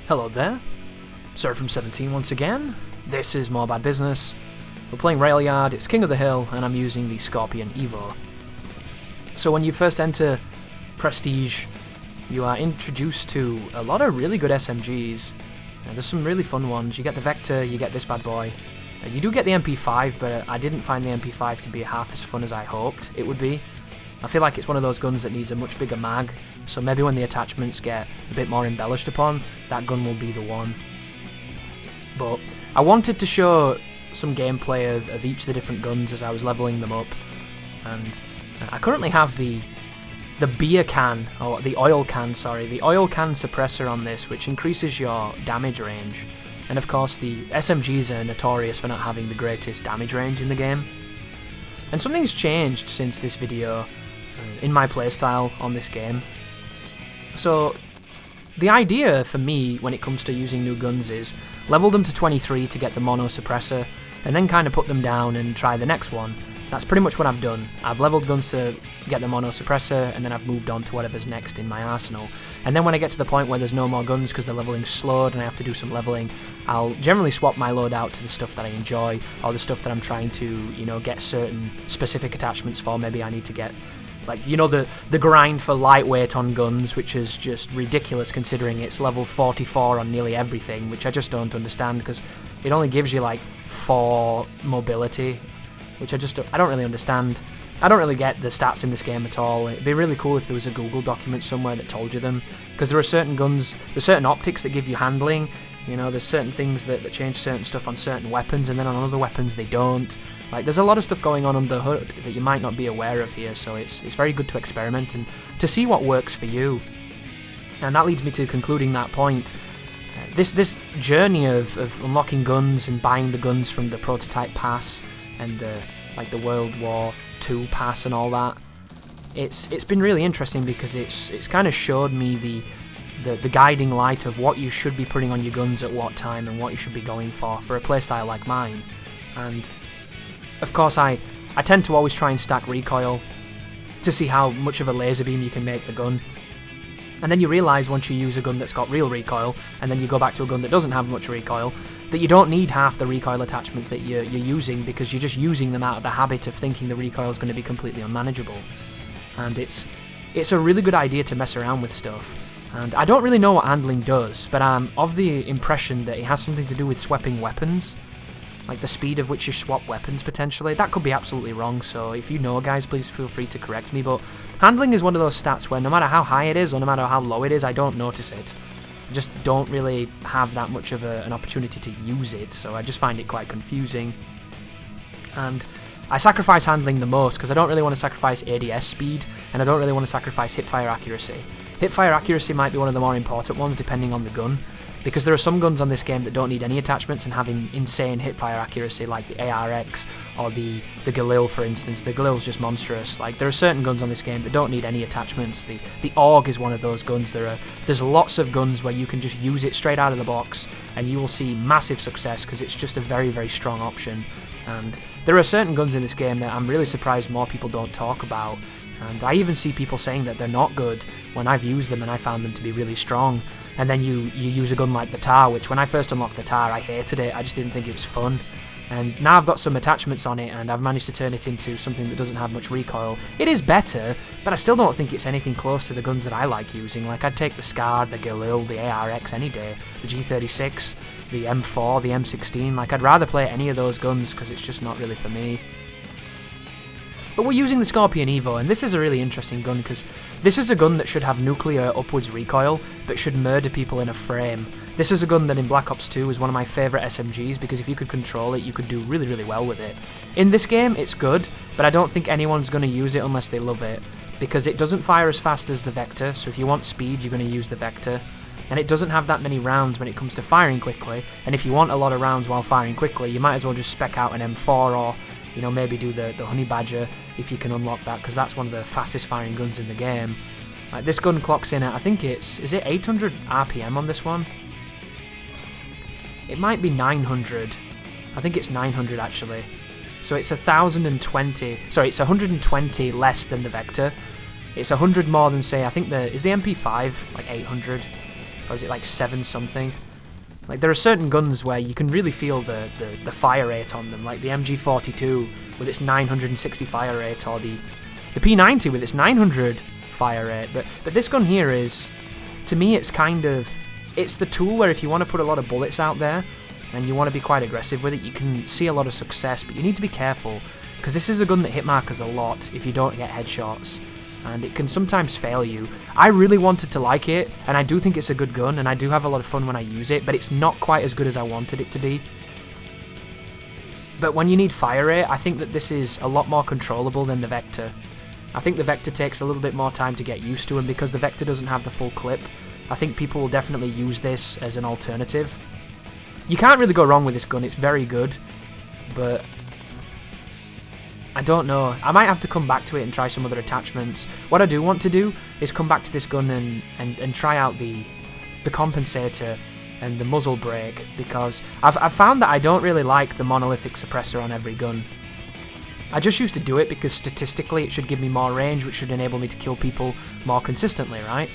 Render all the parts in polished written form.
Hello there, Sir from 17 once again. This is More Bad Business. We're playing Railyard, it's King of the Hill, and I'm using the Scorpion Evo. So when you first enter Prestige, you are introduced to a lot of really good SMGs. There's some really fun ones. You get the Vector, you get this bad boy. You do get the MP5, but I didn't find the MP5 to be half as fun as I hoped it would be. I feel like it's one of those guns that needs a much bigger mag, so maybe when the attachments get a bit more embellished upon, that gun will be the one. But I wanted to show some gameplay of each of the different guns as I was leveling them up, and I currently have the beer can, or the oil can suppressor on this, which increases your damage range. And of course the SMGs are notorious for not having the greatest damage range in the game. And something's changed since this video in my playstyle on this game. So the idea for me when it comes to using new guns is level them to 23 to get the mono suppressor, and then kind of put them down and try the next one. That's pretty much what I've done. I've leveled guns to get the mono suppressor, and then I've moved on to whatever's next in my arsenal. And then when I get to the point where there's no more guns because the leveling's slowed and I have to do some leveling, I'll generally swap my loadout to the stuff that I enjoy, or the stuff that I'm trying to, you know, get certain specific attachments for. Maybe I need to get, like, you know, the grind for lightweight on guns, which is just ridiculous considering it's level 44 on nearly everything, which I just don't understand because it only gives you like 4 mobility, which I don't really understand. I don't really get the stats in this game at all. It'd be really cool if there was a Google document somewhere that told you them, because there are certain guns, there's certain optics that give you handling, you know, there's certain things that change certain stuff on certain weapons, and then on other weapons they don't. Like, there's a lot of stuff going on under the hood that you might not be aware of here, so it's very good to experiment and to see what works for you. And that leads me to concluding that point. This journey of unlocking guns and buying the guns from the prototype pass and the World War II pass and all that, it's been really interesting because it's kind of showed me the guiding light of what you should be putting on your guns at what time and what you should be going for a playstyle like mine. And of course I tend to always try and stack recoil to see how much of a laser beam you can make the gun. And then you realise once you use a gun that's got real recoil, and then you go back to a gun that doesn't have much recoil, that you don't need half the recoil attachments that you're using, because you're just using them out of the habit of thinking the recoil is going to be completely unmanageable. And it's a really good idea to mess around with stuff. And I don't really know what handling does, but I'm of the impression that it has something to do with swapping weapons, like the speed of which you swap weapons potentially. That could be absolutely wrong, so if you know, guys, please feel free to correct me. But handling is one of those stats where no matter how high it is or no matter how low it is, I don't notice it. I just don't really have that much of an opportunity to use it, so I just find it quite confusing. And I sacrifice handling the most because I don't really want to sacrifice ADS speed, and I don't really want to sacrifice hipfire accuracy. Hipfire accuracy might be one of the more important ones depending on the gun, because there are some guns on this game that don't need any attachments and have insane hipfire accuracy, like the ARX or the Galil, for instance. The Galil's just monstrous. Like, there are certain guns on this game that don't need any attachments. The AUG is one of those guns. There's lots of guns where you can just use it straight out of the box and you will see massive success because it's just a very, very strong option. And there are certain guns in this game that I'm really surprised more people don't talk about. And I even see people saying that they're not good when I've used them and I found them to be really strong. And then you use a gun like the TAR, which when I first unlocked the TAR, I hated it. I just didn't think it was fun. And now I've got some attachments on it and I've managed to turn it into something that doesn't have much recoil. It is better, but I still don't think it's anything close to the guns that I like using. Like, I'd take the SCAR, the Galil, the ARX any day, the G36, the M4, the M16. Like, I'd rather play any of those guns because it's just not really for me. But we're using the Scorpion Evo, and this is a really interesting gun because this is a gun that should have nuclear upwards recoil, but should murder people in a frame. This is a gun that in Black Ops 2 is one of my favourite SMGs because if you could control it, you could do really, really well with it. In this game, it's good, but I don't think anyone's going to use it unless they love it, because it doesn't fire as fast as the Vector, so if you want speed, you're going to use the Vector. And it doesn't have that many rounds when it comes to firing quickly, and if you want a lot of rounds while firing quickly, you might as well just spec out an M4 or, you know, maybe do the Honey Badger if you can unlock that, because that's one of the fastest firing guns in the game. Like, this gun clocks in at, I think is it 800 RPM on this one? It might be 900. I think it's 900 actually. So it's 1,020, sorry, it's 120 less than the Vector. It's 100 more than, say, I think is the MP5 like 800? or is it like 7 something? Like, there are certain guns where you can really feel the fire rate on them, like the MG42 with its 960 fire rate, or the P90 with its 900 fire rate. But this gun here is, to me, it's the tool where if you want to put a lot of bullets out there and you want to be quite aggressive with it, you can see a lot of success, but you need to be careful, because this is a gun that hit markers a lot if you don't get headshots, and it can sometimes fail you. I really wanted to like it, and I do think it's a good gun, and I do have a lot of fun when I use it, but it's not quite as good as I wanted it to be. But when you need fire rate, I think that this is a lot more controllable than the Vector. I think the Vector takes a little bit more time to get used to, and because the Vector doesn't have the full clip, I think people will definitely use this as an alternative. You can't really go wrong with this gun, it's very good, but I don't know. I might have to come back to it and try some other attachments. What I do want to do is come back to this gun and try out the compensator and the muzzle brake, because I've found that I don't really like the monolithic suppressor on every gun. I just used to do it because statistically it should give me more range, which should enable me to kill people more consistently, right?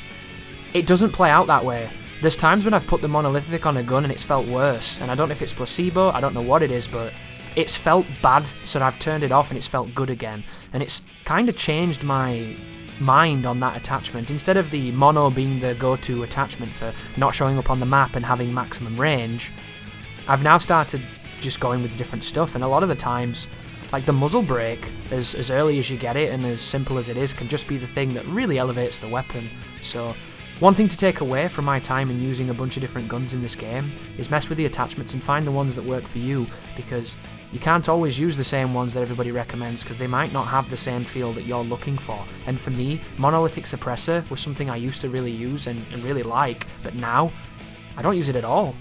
It doesn't play out that way. There's times when I've put the monolithic on a gun and it's felt worse, and I don't know if it's placebo, I don't know what it is, but it's felt bad, so I've turned it off and it's felt good again. And it's kind of changed my mind on that attachment. Instead of the mono being the go-to attachment for not showing up on the map and having maximum range, I've now started just going with different stuff, and a lot of the times, like the muzzle brake, as early as you get it and as simple as it is, can just be the thing that really elevates the weapon. So one thing to take away from my time in using a bunch of different guns in this game is mess with the attachments and find the ones that work for you, because you can't always use the same ones that everybody recommends, because they might not have the same feel that you're looking for. And for me, monolithic suppressor was something I used to really use and really like, but now I don't use it at all.